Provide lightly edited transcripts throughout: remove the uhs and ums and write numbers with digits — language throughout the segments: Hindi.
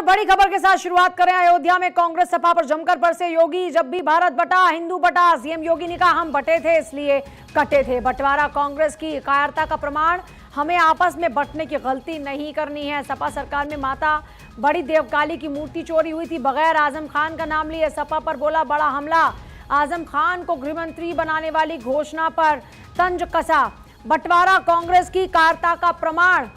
बड़ी खबर के साथ शुरुआत करें। अयोध्या में कांग्रेस सपा पर जमकर बरसे योगी। जब भी भारत बटा हिंदू बटा, सीएम योगी ने कहा हम बटे थे इसलिए कटे थे। बंटवारा कांग्रेस की कायरता का प्रमाण, हमें आपस में बंटने की गलती नहीं करनी है। सपा सरकार में माता बड़ी देवकाली की मूर्ति चोरी हुई थी, बगैर आजम खान का नाम लिए सपा पर बोला बड़ा हमला। आजम खान को गृहमंत्री बनाने वाली घोषणा पर तंज कसा। बंटवारा कांग्रेस की कायरता का प्रमाण।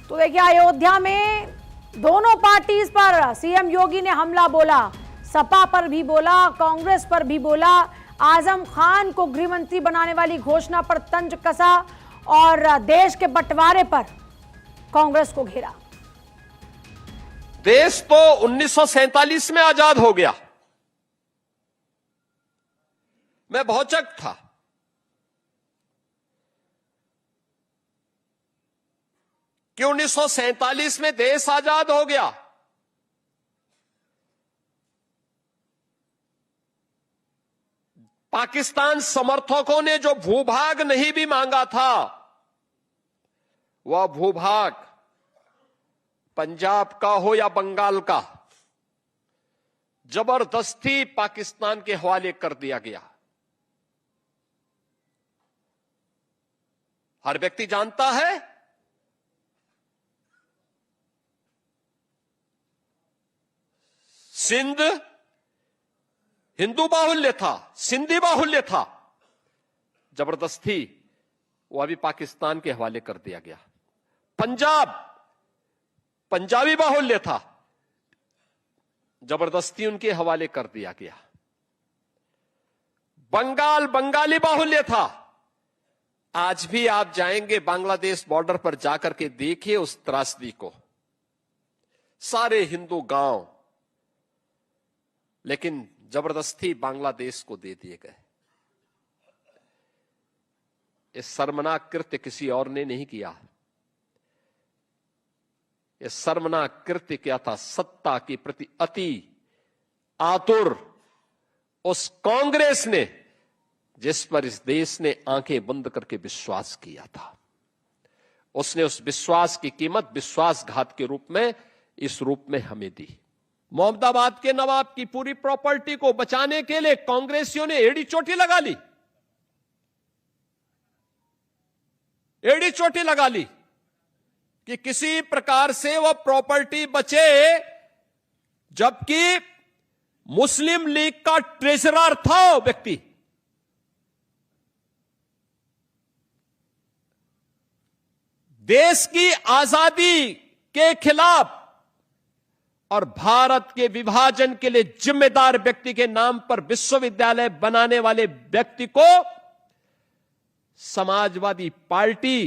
तो देखिए, अयोध्या में दोनों पार्टीज पर सीएम योगी ने हमला बोला, सपा पर भी बोला, कांग्रेस पर भी बोला। आजम खान को गृहमंत्री बनाने वाली घोषणा पर तंज कसा और देश के बंटवारे पर कांग्रेस को घेरा। देश तो 1947 में आजाद हो गया। मैं भौचक था। कि 1947 में देश आजाद हो गया। पाकिस्तान समर्थकों ने जो भूभाग नहीं भी मांगा था, वह भूभाग पंजाब का हो या बंगाल का, जबरदस्ती पाकिस्तान के हवाले कर दिया गया। हर व्यक्ति जानता है सिंध हिंदू बाहुल्य था, सिंधी बाहुल्य था। जबरदस्ती वो अभी पाकिस्तान के हवाले कर दिया गया। पंजाब पंजाबी बाहुल्य था, जबरदस्ती उनके हवाले कर दिया गया। बंगाल बंगाली बाहुल्य था। आज भी आप जाएंगे बांग्लादेश बॉर्डर पर जाकर के देखिए उस त्रासदी को। सारे हिंदू गांव लेकिन जबरदस्ती बांग्लादेश को दे दिए गए। इस शर्मनाक कृत्य किसी और ने नहीं किया। यह शर्मनाक कृत्य क्या था? सत्ता के प्रति अति आतुर उस कांग्रेस ने, जिस पर इस देश ने आंखें बंद करके विश्वास किया था। उसने उस विश्वास की कीमत विश्वासघात के रूप में, इस रूप में हमें दी। मोहम्मदाबाद के नवाब की पूरी प्रॉपर्टी को बचाने के लिए कांग्रेसियों ने एड़ी चोटी लगा ली। एड़ी चोटी लगा ली कि किसी प्रकार से वह प्रॉपर्टी बचे, जबकि मुस्लिम लीग का ट्रेजरर था वो व्यक्ति। देश की आजादी के खिलाफ और भारत के विभाजन के लिए जिम्मेदार व्यक्ति के नाम पर विश्वविद्यालय बनाने वाले व्यक्ति को समाजवादी पार्टी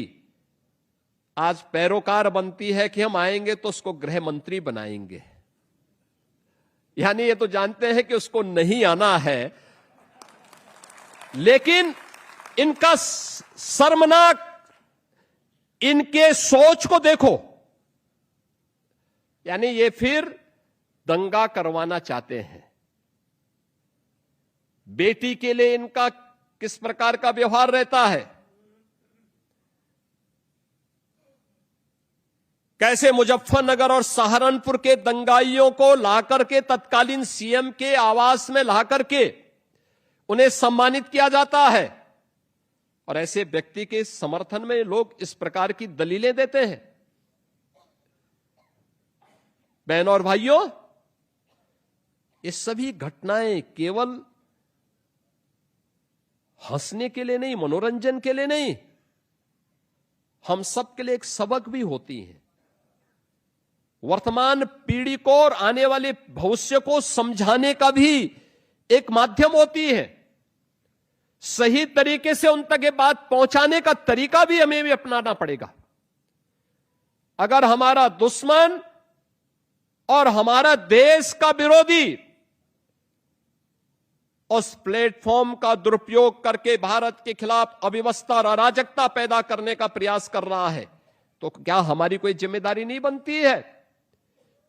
आज पैरोकार बनती है कि हम आएंगे तो उसको गृह मंत्री बनाएंगे। यानी ये तो जानते हैं कि उसको नहीं आना है, लेकिन इनका शर्मनाक, इनके सोच को देखो। यानी ये फिर दंगा करवाना चाहते हैं। बेटी के लिए इनका किस प्रकार का व्यवहार रहता है, कैसे मुजफ्फरनगर और सहारनपुर के दंगाइयों को लाकर के तत्कालीन सीएम के आवास में लाकर के उन्हें सम्मानित किया जाता है, और ऐसे व्यक्ति के समर्थन में लोग इस प्रकार की दलीलें देते हैं। बहनों और भाइयों, ये सभी घटनाएं केवल हंसने के लिए नहीं, मनोरंजन के लिए नहीं, हम सब के लिए एक सबक भी होती हैं। वर्तमान पीढ़ी को और आने वाले भविष्य को समझाने का भी एक माध्यम होती है। सही तरीके से उन तक ये बात पहुंचाने का तरीका भी हमें भी अपनाना पड़ेगा। अगर हमारा दुश्मन और हमारा देश का विरोधी उस प्लेटफॉर्म का दुरुपयोग करके भारत के खिलाफ अव्यवस्था और अराजकता पैदा करने का प्रयास कर रहा है, तो क्या हमारी कोई जिम्मेदारी नहीं बनती है?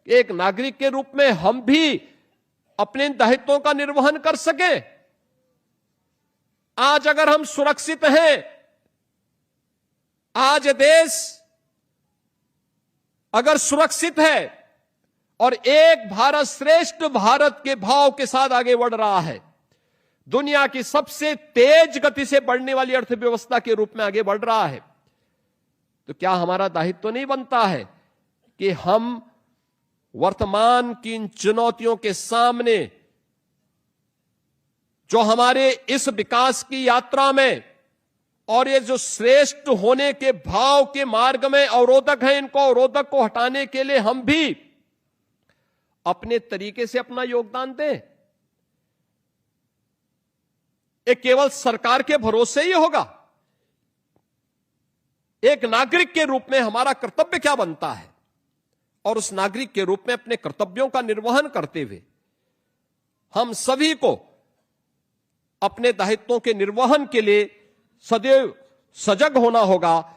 एक नागरिक के रूप में हम भी अपने दायित्वों का निर्वहन कर सके। आज अगर हम सुरक्षित हैं, आज देश अगर सुरक्षित है और एक भारत श्रेष्ठ भारत के भाव के साथ आगे बढ़ रहा है, दुनिया की सबसे तेज गति से बढ़ने वाली अर्थव्यवस्था के रूप में आगे बढ़ रहा है, तो क्या हमारा दायित्व तो नहीं बनता है कि हम वर्तमान की इन चुनौतियों के सामने जो हमारे इस विकास की यात्रा में और ये जो श्रेष्ठ होने के भाव के मार्ग में अवरोधक हैं, इनको अवरोधक को हटाने के लिए हम भी अपने तरीके से अपना योगदान दें। ये केवल सरकार के भरोसे ही होगा। एक नागरिक के रूप में हमारा कर्तव्य क्या बनता है, और उस नागरिक के रूप में अपने कर्तव्यों का निर्वहन करते हुए हम सभी को अपने दायित्वों के निर्वहन के लिए सदैव सजग होना होगा।